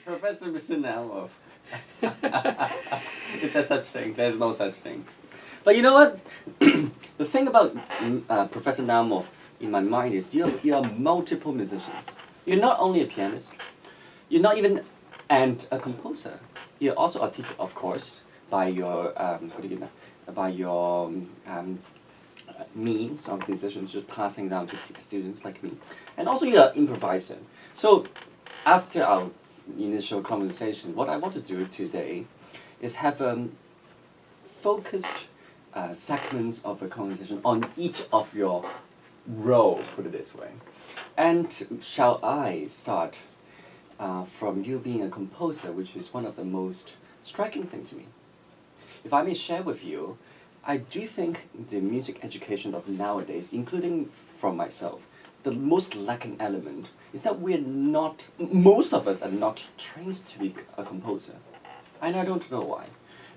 Professor Mr. Naoumoff. It's a such thing. There's no such thing. But you know what? The thing about Professor Naoumoff in my mind is you are multiple musicians. You're not only a pianist. You're not even a composer. You're also a teacher, of course, by your means of musicianship passing down to students like me, and also you're an improviser. So, after our initial conversation, what I want to do today is have focused segments of a conversation on each of your role, put it this way. And shall I start from you being a composer, which is one of the most striking things to me. If I may share with you, I do think the music education of nowadays, including from myself, the most lacking element is that most of us are not trained to be a composer. And I don't know why.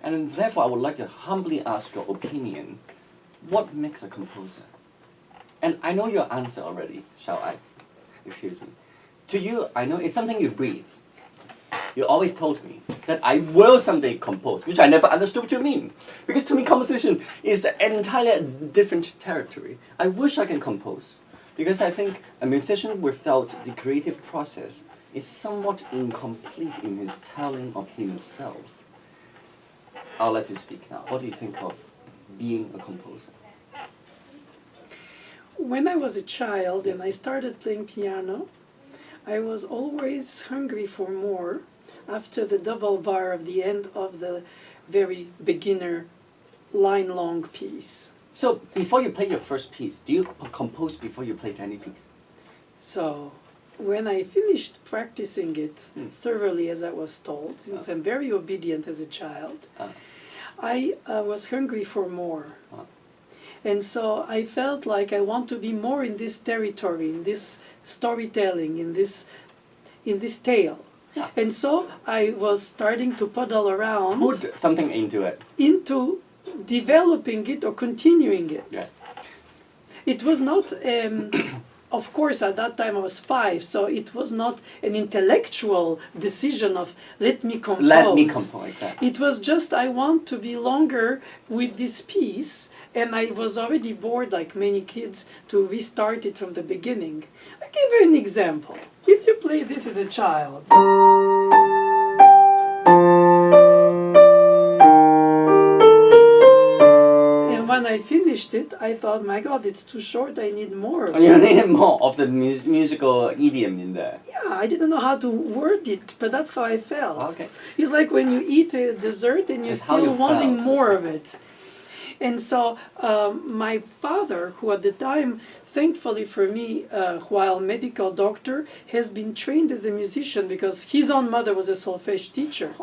And therefore I would like to humbly ask your opinion, what makes a composer? And I know your answer already, shall I? Excuse me. To you, I know it's something you breathe. You always told me that I will someday compose, which I never understood what you mean. Because to me, composition is an entirely different territory. I wish I can compose. Because I think a musician without the creative process is somewhat incomplete in his telling of himself. I'll let you speak now. What do you think of being a composer? When I was a child and I started playing piano, I was always hungry for more after the double bar of the end of the very beginner line-long piece. So, before you play your first piece, do you compose before you play any piece? So, when I finished practicing it thoroughly as I was told, since I'm very obedient as a child, I was hungry for more. And so I felt like I want to be more in this territory, in this storytelling, in this tale. Yeah. And so I was starting to puddle around. Put something into it. Into developing it or continuing it. Yeah. It was not, of course at that time I was 5, so it was not an intellectual decision of let me compose. Let me compose, exactly. It was just I want to be longer with this piece, and I was already bored, like many kids, to restart it from the beginning. I'll give you an example. If you play this as a child, and when I finished it, I thought, my God, it's too short, I need more of it. You need more of the musical idiom in there. Yeah, I didn't know how to word it, but that's how I felt. Okay. It's like when you eat a dessert and you're still wanting more of it. And so my father, who at the time, thankfully for me, while medical doctor, has been trained as a musician because his own mother was a solfège teacher.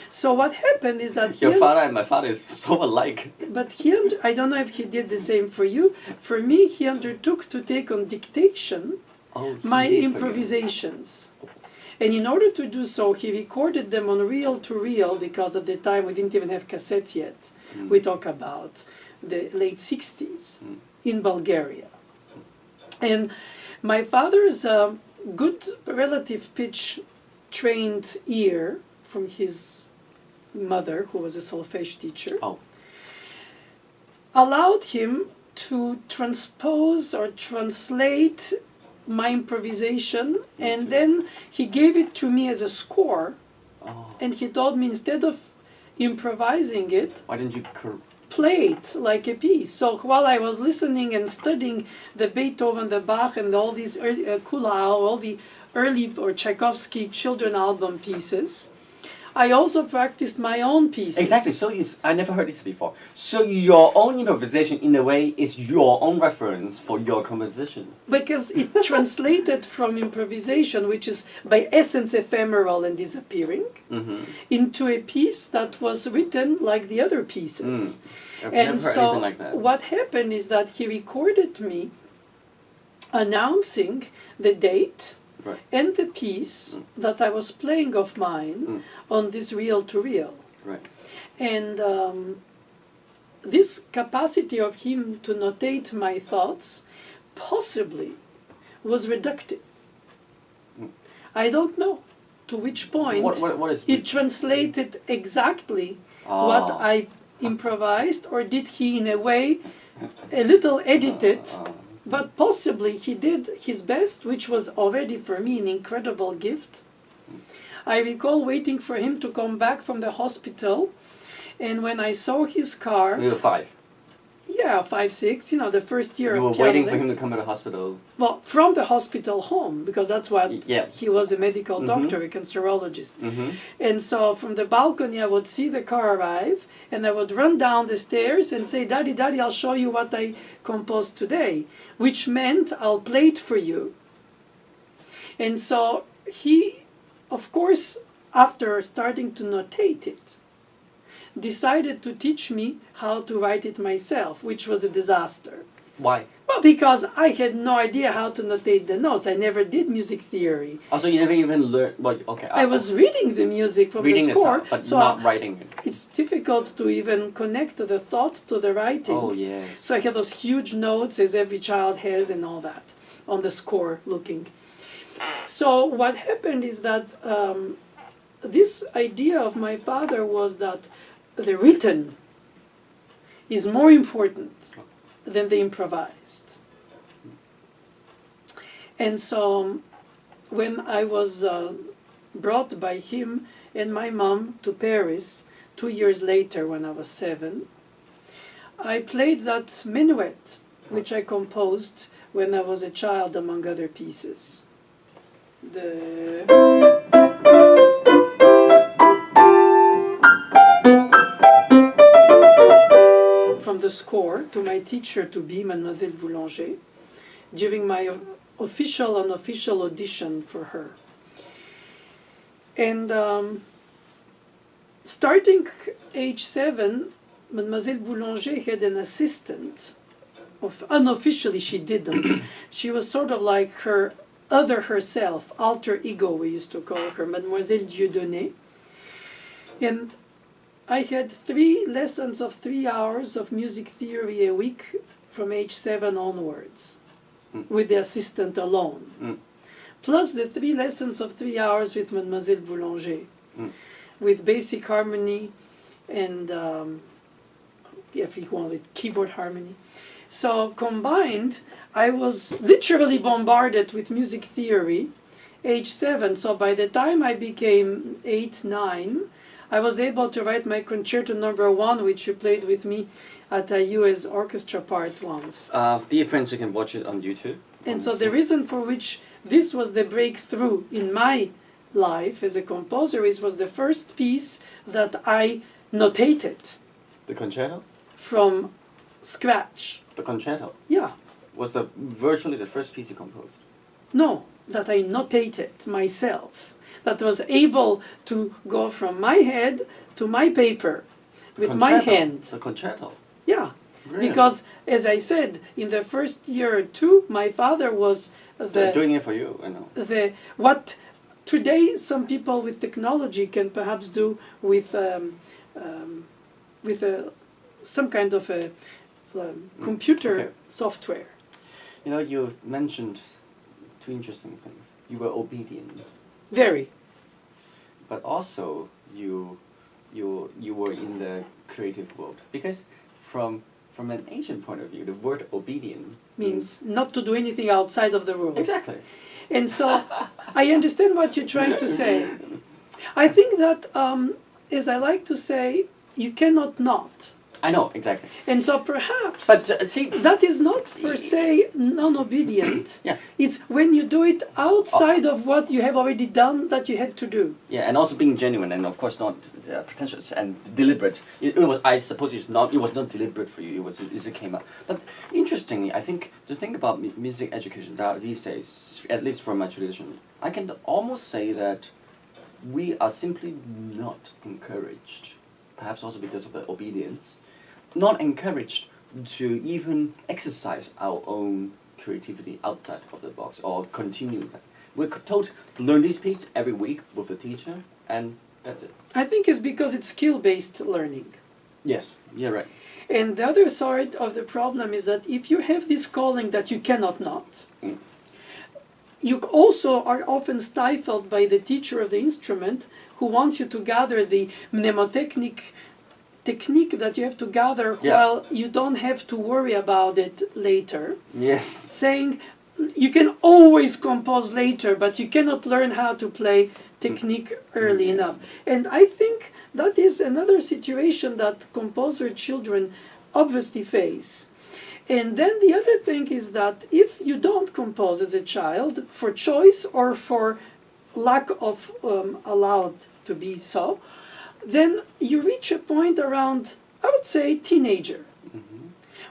So what happened is that Your father and my father is so alike. But I don't know if he did the same for you. For me, he undertook to take on dictation my improvisations. And in order to do so, he recorded them on reel-to-reel because at the time we didn't even have cassettes yet. We talk about the late 60s in Bulgaria. And my father's good relative pitch trained ear from his mother, who was a solfège teacher, allowed him to transpose or translate my improvisation, and then he gave it to me as a score, and he told me instead of improvising it, why didn't you play it like a piece? So while I was listening and studying the Beethoven, the Bach, and all these Kulau, all the early or Tchaikovsky children album pieces, I also practiced my own pieces. Exactly. So I never heard this before. So your own improvisation, in a way, is your own reference for your composition. Because it translated from improvisation, which is by essence ephemeral and disappearing, into a piece that was written like the other pieces. I've and never heard so anything like that. What happened is that he recorded me announcing the date and the piece that I was playing of mine on this reel-to-reel. Right. And this capacity of him to notate my thoughts possibly was reductive. I don't know. to which point What is he translated exactly what I improvised, or did he in a way a little edit it, but possibly he did his best, which was already for me an incredible gift. I recall waiting for him to come back from the hospital, and when I saw his car... You were 5? Yeah, 5, 6, you know, the first year you of were waiting for piano. him to come to the hospital? Well, from the hospital home, because that's what he was, a medical doctor, a cancerologist. And so from the balcony I would see the car arrive, and I would run down the stairs and say, Daddy, Daddy, I'll show you what I composed today, which meant I'll play it for you. And so he, of course, after starting to notate it, decided to teach me how to write it myself, which was a disaster. Why? Well, because I had no idea how to notate the notes. I never did music theory. Also, you never even learned... Well, okay. I was reading the music from the score, stuff, but so not writing it. it's difficult to even connect the thought to the writing. Oh, yes. So I had those huge notes, as every child has, and all that, on the score looking. So what happened is that this idea of my father was that the written is more important than the improvised. And so when I was brought by him and my mom to Paris 2 years later, when I was 7, I played that minuet, which I composed when I was a child, among other pieces. From the score to my teacher to be Mademoiselle Boulanger during my official and unofficial audition for her. And starting age 7, Mademoiselle Boulanger had an assistant. Unofficially she didn't. She was sort of like her other herself, alter ego we used to call her, Mademoiselle Dieudonné. And I had 3 lessons of 3 hours of music theory a week from age 7 onwards, with the assistant alone. Plus the 3 lessons of 3 hours with Mademoiselle Boulanger, with basic harmony and, if you want it, keyboard harmony. So combined, I was literally bombarded with music theory, age 7. So by the time I became 8, 9, I was able to write my concerto number 1, which you played with me at a US orchestra part once. Dear friends, you can watch it on YouTube. And so the reason for which this was the breakthrough in my life as a composer was the first piece that I notated. The concerto? From scratch. The concerto? Yeah. Was virtually the first piece you composed? No, that I notated myself. That was able to go from my head to my paper with my hand. The concerto? Yeah. Really? Because, as I said, in the first year or 2, my father was doing it for you, I know. What today some people with technology can perhaps do with some kind of a computer software. You know, you mentioned 2 interesting things. You were obedient. Very. But also, you were in the creative world. Because from an Asian point of view, the word obedient means not to do anything outside of the rule. Exactly. And so I understand what you're trying to say. I think that, as I like to say, you cannot not. I know, exactly. And so perhaps see, that is not per se non-obedient. Yeah. It's when you do it outside of what you have already done that you had to do. Yeah, and also being genuine, and of course not pretentious and deliberate. It was, I suppose, it was not deliberate for you. It came up. But interestingly, I think the thing about music education these days, at least from my tradition, I can almost say that we are simply not encouraged. Perhaps also because of the obedience. Not encouraged to even exercise our own creativity outside of the box or continue that. We're told to learn this piece every week with the teacher, and that's it. I think it's because it's skill-based learning. Yes, you're right. And the other side of the problem is that if you have this calling that you cannot not, you also are often stifled by the teacher of the instrument who wants you to gather the mnemotechnic technique that you have to gather while you don't have to worry about it later. Yes. Saying you can always compose later, but you cannot learn how to play technique early enough. And I think that is another situation that composer children obviously face. And then the other thing is that if you don't compose as a child for choice or for lack of allowed to be so, then you reach a point around, I would say, teenager,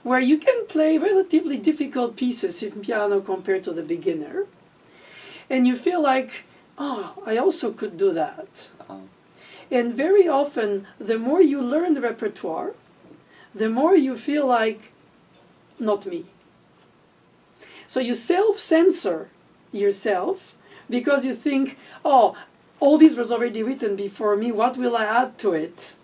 where you can play relatively difficult pieces in piano compared to the beginner. And you feel like, oh, I also could do that. And very often, the more you learn the repertoire, the more you feel like, not me. So you self-censor yourself because you think, oh, all this was already written before me, what will I add to it?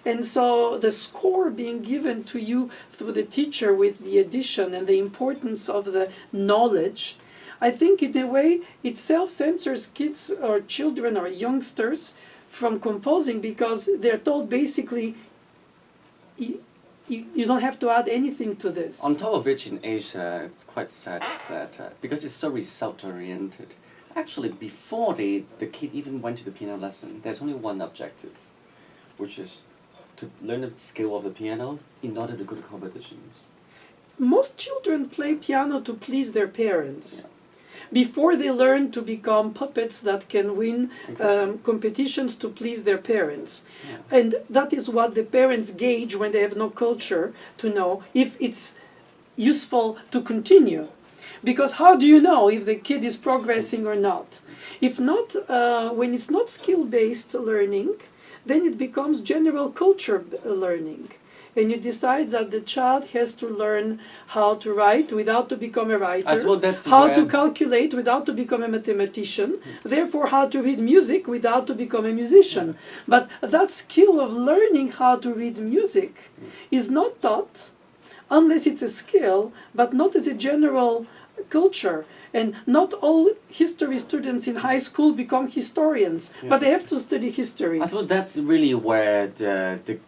And so the score being given to you through the teacher with the addition and the importance of the knowledge, I think in a way it self-censors kids or children or youngsters from composing because they're told basically you don't have to add anything to this. On top of which in Asia it's quite sad that because it's so result-oriented, actually before the kid even went to the piano lesson, there's only one objective, which is to learn the skill of the piano in order to go to competitions. Most children play piano to please their parents. Before they learn to become puppets that can win competitions to please their parents. And that is what the parents gauge when they have no culture to know if it's useful to continue. Because how do you know if the kid is progressing or not? If not, when it's not skill-based learning, then it becomes general culture learning. And you decide that the child has to learn how to write without to become a writer, how to calculate without to become a mathematician, therefore how to read music without to become a musician. But that skill of learning how to read music is not taught unless it's a skill, but not as a general culture. And not all history students in high school become historians, but they have to study history. I suppose that's really where the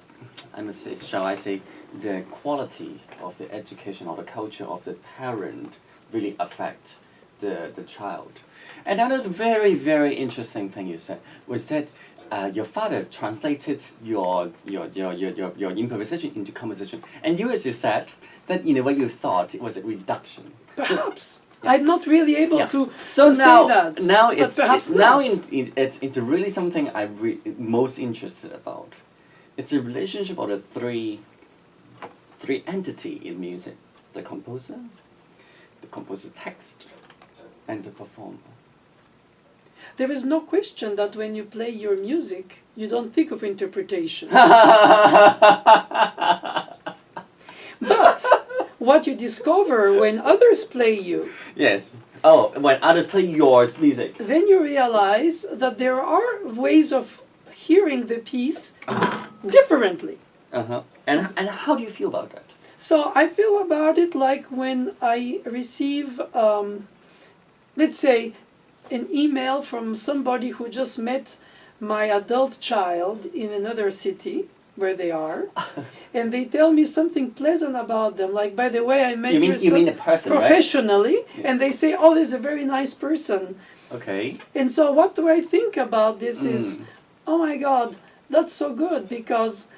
I must say, shall I say, the quality of the education or the culture of the parent really affect the child. Another very, very interesting thing you said was that your father translated your improvisation into composition, and you also said that in a way you thought it was a reduction. Perhaps. I'm not really able to say that. Now it's really something I'm most interested about. It's the relationship of the three entities in music: the composer text, and the performer. There is no question that when you play your music, you don't think of interpretation. But what you discover when others play you. Yes. Oh, when others play your music. Then you realize that there are ways of hearing the piece differently. And how do you feel about that? So I feel about it like when I receive, let's say, an email from somebody who just met my adult child in another city where they are, and they tell me something pleasant about them, like, by the way, I met you mean a person, professionally, right? And they say, oh, this is a very nice person. Okay. And so what do I think about this is, oh my God, that's so good, because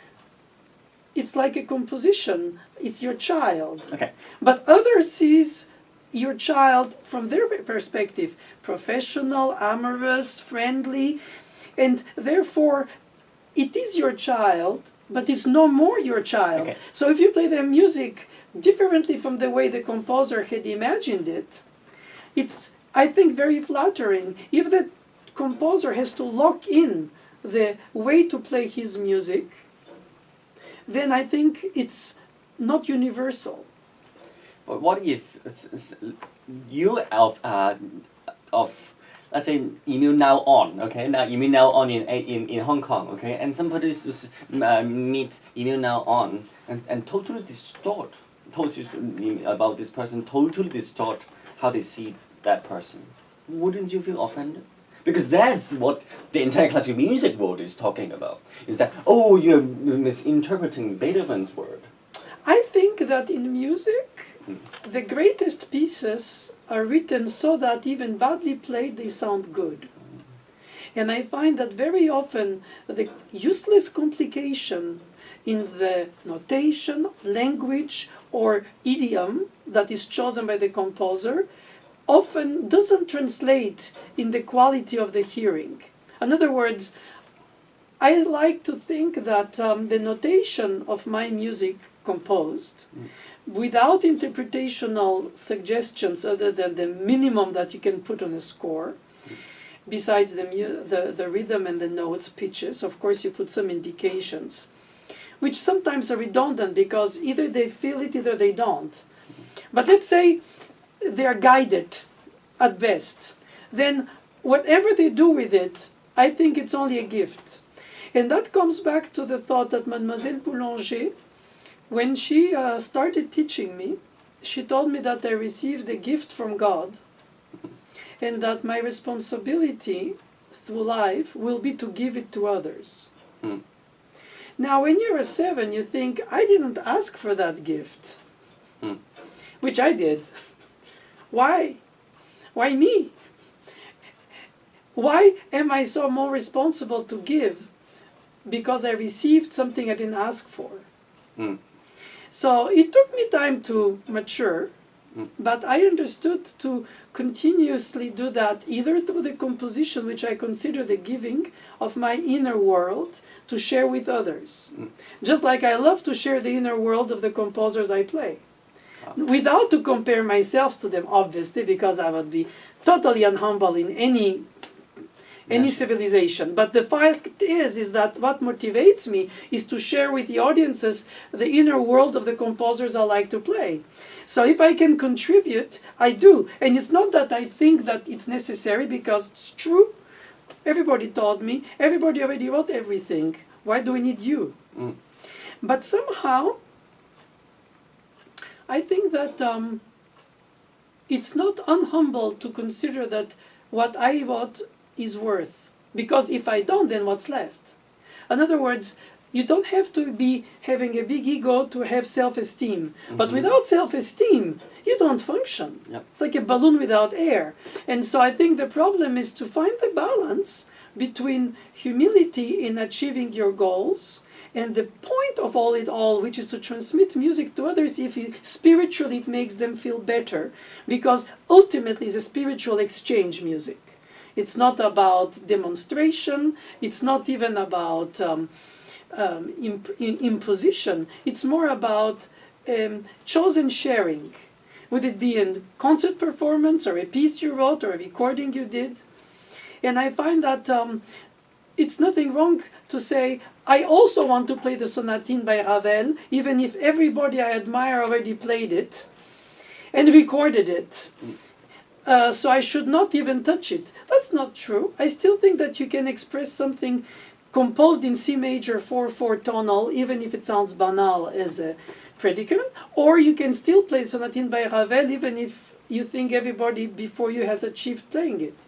it's like a composition. It's your child. Okay. But others sees your child from their perspective, professional, amorous, friendly, and therefore it is your child, but it's no more your child. Okay. So if you play their music differently from the way the composer had imagined it, it's, I think, very flattering. If the composer has to lock in the way to play his music, then I think it's not universal. But what if you of let's say Emile Naoumoff, okay? Now Emile Naoumoff in Hong Kong, okay? And somebody meet Emile Naoumoff and totally told you about this person, totally distort how they see that person. wouldn't you feel offended? Because that's what the entire classical music world is talking about. Is that, oh, you're misinterpreting Beethoven's word. I think that in music, the greatest pieces are written so that even badly played, they sound good. And I find that very often the useless complication in the notation, language, or idiom that is chosen by the composer often doesn't translate in the quality of the hearing. In other words, I like to think that the notation of my music composed, without interpretational suggestions other than the minimum that you can put on a score, besides the rhythm and the notes, pitches, of course you put some indications, which sometimes are redundant because either they feel it, either they don't. But let's say they are guided at best. Then whatever they do with it, I think it's only a gift. And that comes back to the thought that Mademoiselle Boulanger, when she started teaching me, she told me that I received a gift from God and that my responsibility through life will be to give it to others. Mm. Now, when you're a 7, you think, I didn't ask for that gift, which I did. Why? Why me? Why am I so more responsible to give? Because I received something I didn't ask for. Mm. So it took me time to mature, but I understood to continuously do that either through the composition, which I consider the giving of my inner world, to share with others. Just like I love to share the inner world of the composers I play. Without to compare myself to them, obviously, because I would be totally unhumble in any civilization. But the fact is that what motivates me is to share with the audiences the inner world of the composers I like to play. So if I can contribute, I do. And it's not that I think that it's necessary, because it's true. Everybody taught me, everybody already wrote everything. Why do we need you? But somehow, I think that it's not unhumble to consider that what I wrote is worth. Because if I don't, then what's left? In other words, you don't have to be having a big ego to have self-esteem. But without self-esteem, you don't function. Yep. It's like a balloon without air. And so I think the problem is to find the balance between humility in achieving your goals and the point of all, which is to transmit music to others if spiritually it makes them feel better. Because ultimately it's a spiritual exchange, music. It's not about demonstration. It's not even about imposition. It's more about chosen sharing, would it be a concert performance or a piece you wrote or a recording you did. And I find that it's nothing wrong to say, I also want to play the Sonatine by Ravel, even if everybody I admire already played it and recorded it. So I should not even touch it. That's not true. I still think that you can express something composed in C major 4/4 tonal, even if it sounds banal as a predicament, or you can still play Sonatine by Ravel, even if you think everybody before you has achieved playing it.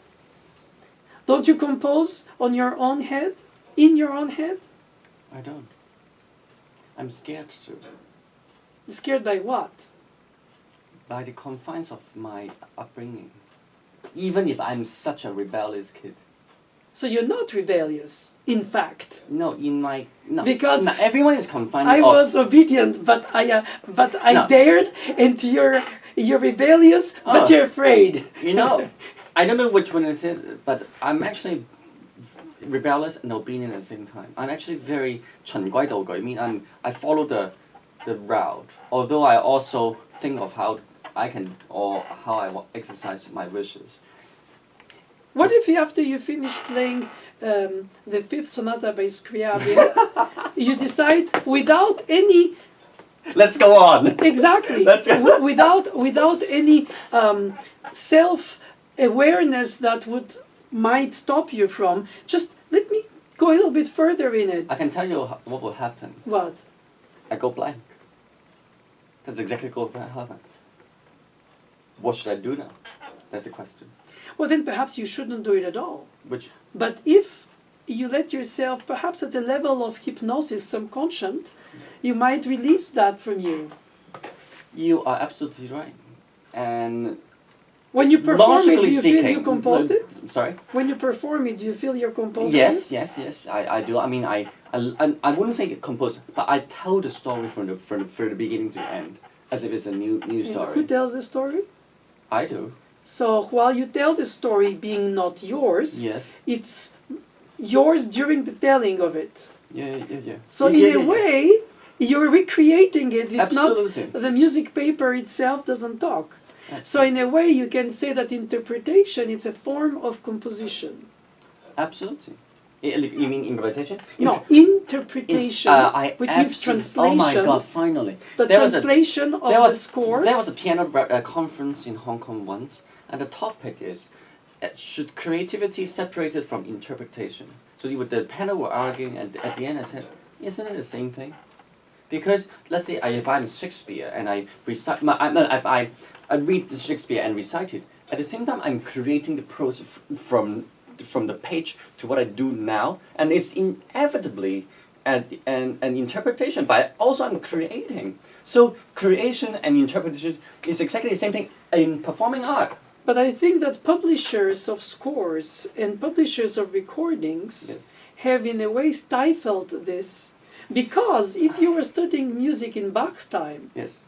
Don't you compose on your own head, in your own head? I don't. I'm scared to. Scared by what? By the confines of my upbringing. Even if I'm such a rebellious kid. So you're not rebellious, in fact. No, Because everyone is confined. I was obedient, but I dared, and you're rebellious, but you're afraid. You know, I don't know which one it is, but I'm actually rebellious and obedient at the same time. I'm actually very 循規蹈矩. I mean, I follow the route. Although I also think of how I exercise my wishes. What if after you finish playing the 5th sonata by Scriabin, you decide without any... Let's go on. Exactly. without any self-awareness that might stop you from, just let me go a little bit further in it. I can tell you what will happen. What? I go blank. That's exactly what will happen. What should I do now? That's the question. Well, then perhaps you shouldn't do it at all. Which? But if you let yourself, perhaps at the level of hypnosis, subconscious, you might release that from you. You are absolutely right. And when you perform it, do you speaking, feel you composed it? Sorry? When you perform it, do you feel you're composed yes, it? Yes, I do. I mean, I wouldn't say composed, but I tell the story from the beginning to the end, as if it's a new story. And who tells the story? I do. So while you tell the story being not yours, yes, it's yours during the telling of it. Yeah. So in a way, you're recreating it. If absolutely. not, the music paper itself doesn't talk. Absolutely. So in a way, you can say that interpretation is a form of composition. Absolutely. You mean improvisation? No, interpretation, which means translation. Oh my God! Finally, the translation of the score. There was a piano conference in Hong Kong once, and the topic is, should creativity separated from interpretation? So the panel were arguing, and at the end I said, isn't it the same thing? Because let's say if I'm Shakespeare and I recite, if I read the Shakespeare and recite it, at the same time I'm creating the prose from the page to what I do now, and it's inevitably an interpretation, but also I'm creating. So creation and interpretation is exactly the same thing in performing art. But I think that publishers of scores and publishers of recordings yes. have in a way stifled this, because if you were studying music in Bach's time, yes,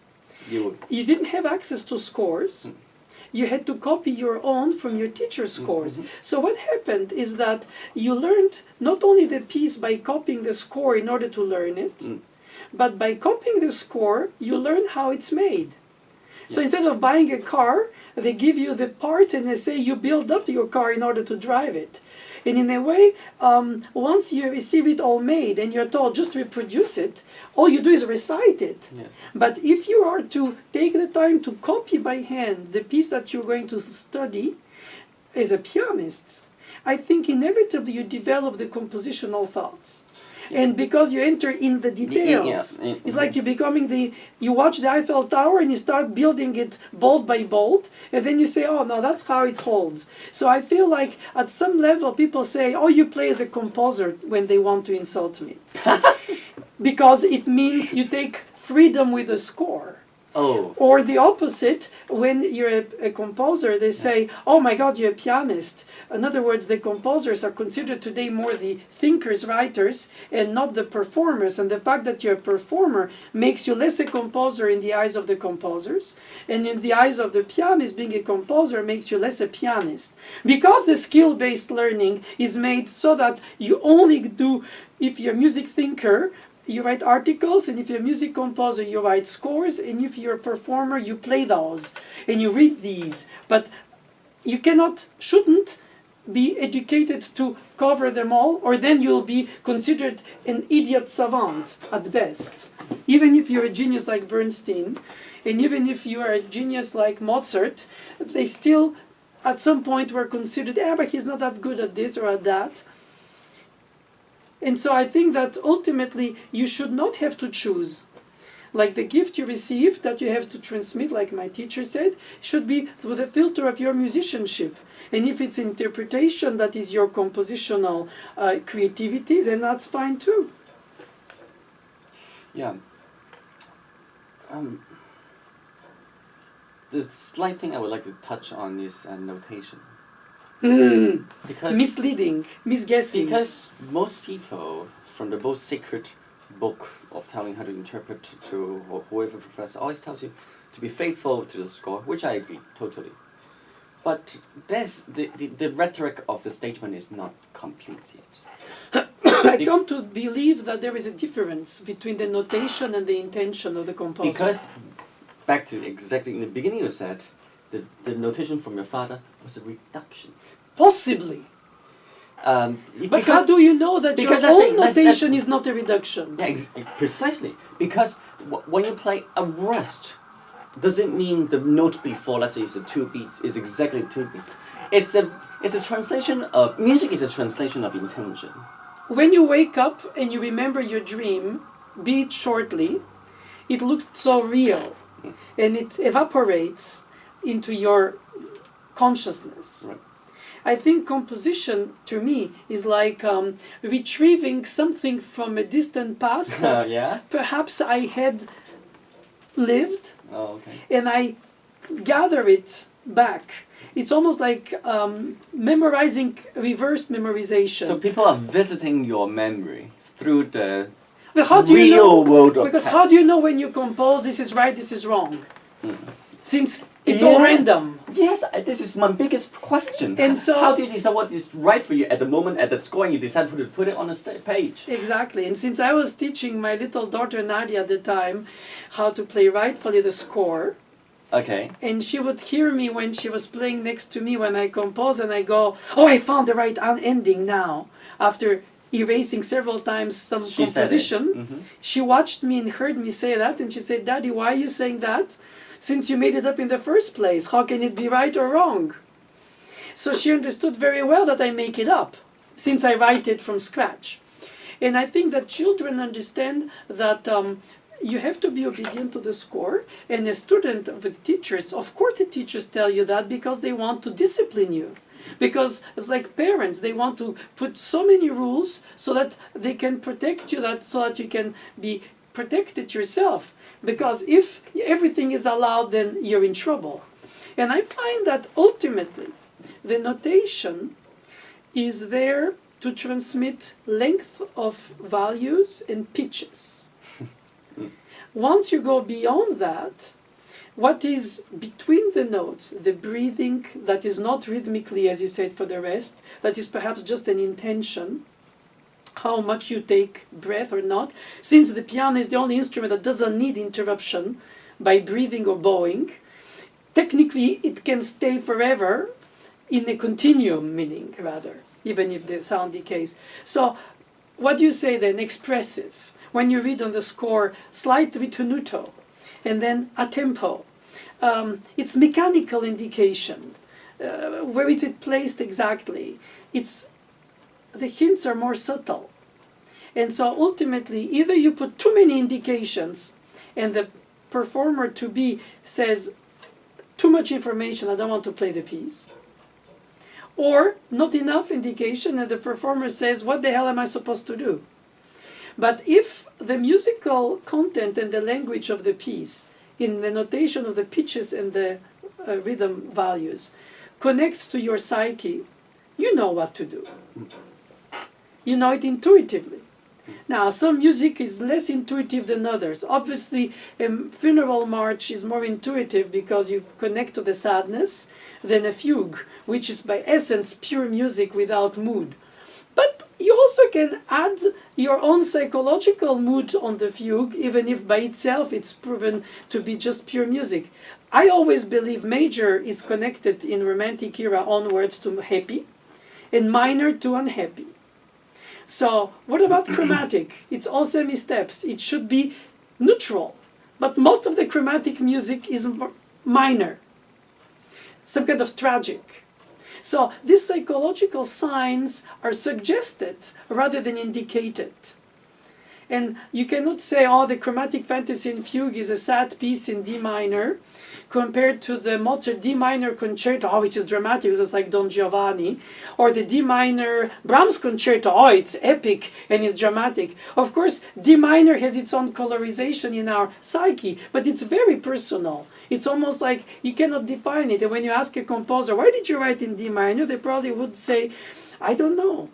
you didn't have access to scores. You had to copy your own from your teacher's scores. Mm-hmm. So what happened is that you learned not only the piece by copying the score in order to learn it, but by copying the score, you learn how it's made. So instead of buying a car, they give you the parts and they say you build up your car in order to drive it. And in a way, once you receive it all made and you're told just reproduce it, all you do is recite it. Yeah. But if you are to take the time to copy by hand the piece that you're going to study as a pianist, I think inevitably you develop the compositional thoughts. And because you enter in the details, it's like you're becoming you watch the Eiffel Tower and you start building it bolt by bolt, and then you say, oh, no, that's how it holds. So I feel like at some level people say, oh, you play as a composer when they want to insult me. Because it means you take freedom with a score. Oh. Or the opposite, when you're a composer, they say, oh my God, you're a pianist. In other words, the composers are considered today more the thinkers, writers, and not the performers. And the fact that you're a performer makes you less a composer in the eyes of the composers. And in the eyes of the pianist, being a composer makes you less a pianist. Because the skill-based learning is made so that you only do, if you're a music thinker, you write articles, and if you're a music composer, you write scores, and if you're a performer, you play those, and you read these. But you shouldn't be educated to cover them all, or then you'll be considered an idiot savant at best. Even if you're a genius like Bernstein, and even if you are a genius like Mozart, they still, at some point, were considered, but he's not that good at this or at that. And so I think that ultimately you should not have to choose. Like the gift you receive that you have to transmit, like my teacher said, should be through the filter of your musicianship. And if it's interpretation that is your compositional creativity, then that's fine too. Yeah. The slight thing I would like to touch on is notation. Because misleading, misguessing. Because most people, from the most sacred book of telling how to interpret to whoever professor, always tells you to be faithful to the score, which I agree totally. But there's the rhetoric of the statement is not complete yet. I come to believe that there is a difference between the notation and the intention of the composer. Because, back to exactly in the beginning you said, the notation from your father was a reduction. Possibly. But how do you know that your own notation is not a reduction? Yeah, precisely. Because when you play a rest, doesn't mean the note before, let's say, is the 2 beats, is exactly 2 beats. It's a translation of music. Is a translation of intention. When you wake up and you remember your dream, be it shortly, it looked so real, and it evaporates into your consciousness. Right. I think composition, to me, is like retrieving something from a distant past that Yeah? perhaps I had lived, Oh, okay. and I gather it back. It's almost like memorizing, reverse memorization. So people are visiting your memory through the But how do you real know? world of Because text. how do you know when you compose this is right, this is wrong? Since it's Yeah. all random. Yes, this is my biggest question. And so- how do you decide what is right for you at the moment at the score, and you decide to put it on a page? Exactly. And since I was teaching my little daughter Nadia at the time how to play rightfully the score, Okay. and she would hear me when she was playing next to me when I compose, and I go, "Oh, I found the right ending now." After erasing several times some She said it. composition, Mhm. she watched me and heard me say that, and she said, "Daddy, why are you saying that? Since you made it up in the first place, how can it be right or wrong?" So she understood very well that I make it up, since I write it from scratch. And I think that children understand that you have to be obedient to the score. And a student with teachers, of course the teachers tell you that because they want to discipline you. Because it's like parents, they want to put so many rules so that they can protect you, so that you can be protected yourself. Because if everything is allowed, then you're in trouble. And I find that ultimately the notation is there to transmit length of values and pitches. Once you go beyond that, what is between the notes, the breathing that is not rhythmically, as you said, for the rest, that is perhaps just an intention, how much you take breath or not, since the piano is the only instrument that doesn't need interruption by breathing or bowing, technically it can stay forever in a continuum, meaning rather, even if the sound decays. So what do you say then? Expressive. When you read on the score, slight ritenuto, and then a tempo. It's mechanical indication. Where is it placed exactly? The hints are more subtle. And so ultimately, either you put too many indications and the performer to be says, too much information, I don't want to play the piece. Or not enough indication and the performer says, what the hell am I supposed to do? But if the musical content and the language of the piece, in the notation of the pitches and the rhythm values, connects to your psyche, you know what to do. You know it intuitively. Now, some music is less intuitive than others. Obviously, a funeral march is more intuitive because you connect to the sadness than a fugue, which is by essence pure music without mood. But you also can add your own psychological mood on the fugue, even if by itself it's proven to be just pure music. I always believe major is connected in Romantic era onwards to happy, and minor to unhappy. So what about chromatic? It's all semi-steps. It should be neutral. But most of the chromatic music is minor, some kind of tragic. So these psychological signs are suggested rather than indicated. And you cannot say, oh, the chromatic fantasy and fugue is a sad piece in D minor compared to the Mozart D minor concerto, which is dramatic, it's like Don Giovanni, or the D minor Brahms concerto, it's epic and it's dramatic. Of course, D minor has its own colorization in our psyche, but it's very personal. It's almost like you cannot define it. And when you ask a composer, why did you write in D minor? They probably would say, I don't know,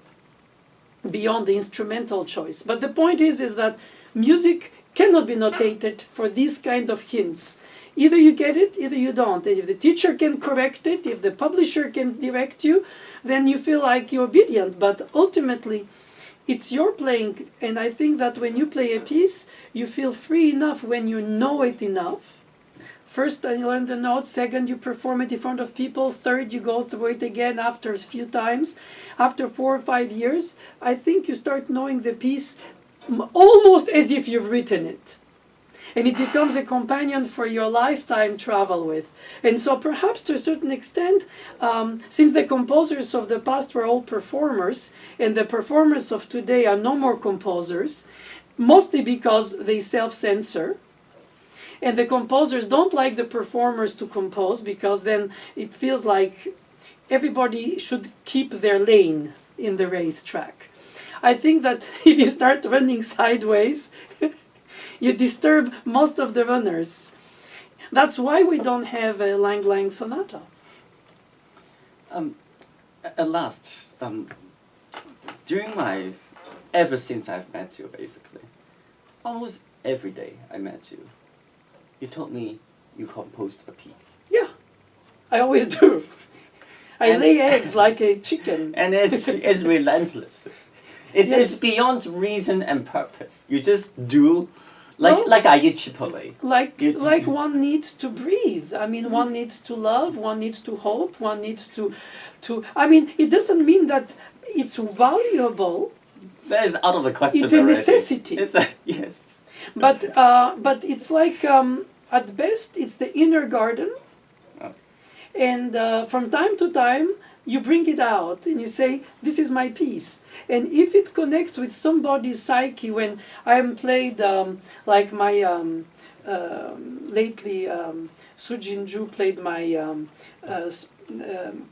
beyond the instrumental choice. But the point is that music cannot be notated for these kind of hints. Either you get it, either you don't. And if the teacher can correct it, if the publisher can direct you, then you feel like you're obedient. But ultimately, it's your playing. And I think that when you play a piece, you feel free enough when you know it enough. First, you learn the notes. Second, you perform it in front of people. Third, you go through it again after a few times. After 4 or 5 years, I think you start knowing the piece almost as if you've written it. And it becomes a companion for your lifetime travel with. And so perhaps to a certain extent, since the composers of the past were all performers, and the performers of today are no more composers, mostly because they self-censor, And the composers don't like the performers to compose, because then it feels like everybody should keep their lane in the racetrack. I think that if you start running sideways, you disturb most of the runners. That's why we don't have a Lang Lang sonata. At last, ever since I've met you, basically, almost every day I met you, you told me you composed a piece. Yeah, I always do. I lay eggs like a chicken. And it's relentless. It's Yes. beyond reason and purpose. You just do, like I eat Chipotle. Like one needs to breathe. I mean, one needs to love, one needs to hope, one needs to I mean, it doesn't mean that it's valuable. That is out of the question. It's a already. necessity. Yes. But it's like, at best, it's the inner garden. Oh. And from time to time, you bring it out and you say, this is my piece. And if it connects with somebody's psyche, when I am played, like my, lately, Su Jin-ju played my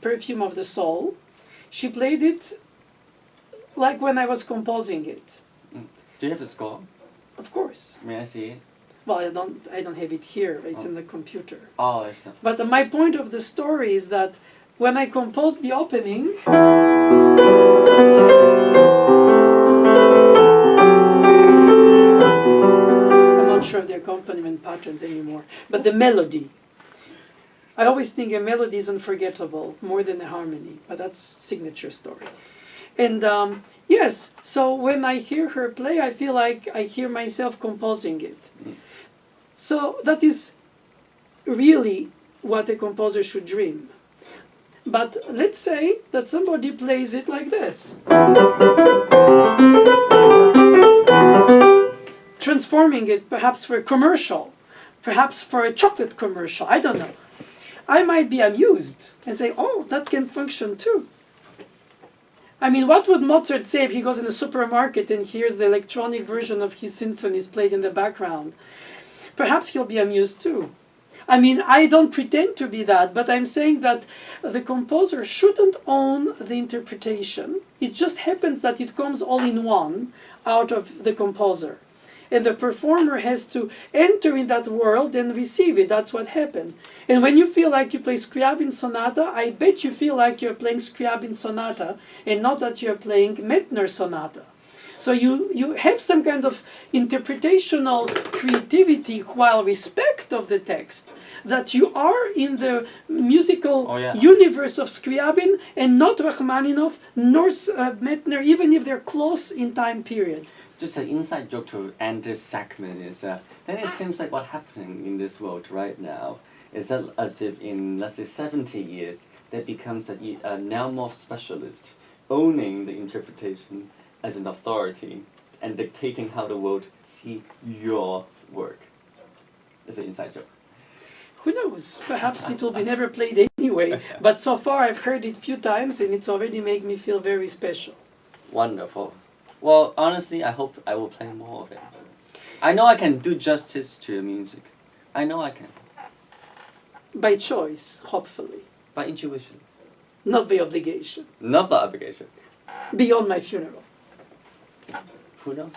Perfume of the Soul. She played it like when I was composing it. Do you have a score? Of course. May I see it? Well, I don't have it here. It's in the computer. Oh, I see. But my point of the story is that when I composed the opening, I'm not sure of the accompaniment patterns anymore, but the melody. I always think a melody is unforgettable more than a harmony, but that's signature story. And yes, so when I hear her play, I feel like I hear myself composing it. So that is really what a composer should dream. But let's say that somebody plays it like this, transforming it perhaps for a commercial, perhaps for a chocolate commercial, I don't know. I might be amused and say, oh, that can function too. I mean, what would Mozart say if he goes in a supermarket and hears the electronic version of his symphonies played in the background? Perhaps he'll be amused too. I mean, I don't pretend to be that, but I'm saying that the composer shouldn't own the interpretation. It just happens that it comes all in one out of the composer. And the performer has to enter in that world and receive it. That's what happened. And when you feel like you play Scriabin Sonata, I bet you feel like you're playing Scriabin Sonata and not that you're playing Mettner Sonata. So you have some kind of interpretational creativity while respect of the text, that you are in the musical universe of Scriabin and not Rachmaninoff nor Mettner, even if they're close in time period. Just an inside joke to end this segment is then it seems like what's happening in this world right now is that as if in, let's say, 70 years, there becomes a Naoumoff specialist owning the interpretation as an authority and dictating how the world see your work. It's an inside joke. Who knows? Perhaps it will be never played anyway. But so far I've heard it a few times and it's already made me feel very special. Wonderful. Well, honestly, I hope I will play more of it. I know I can do justice to your music. I know I can. By choice, hopefully. By intuition. Not by obligation. Not by obligation. Beyond my funeral. Who knows?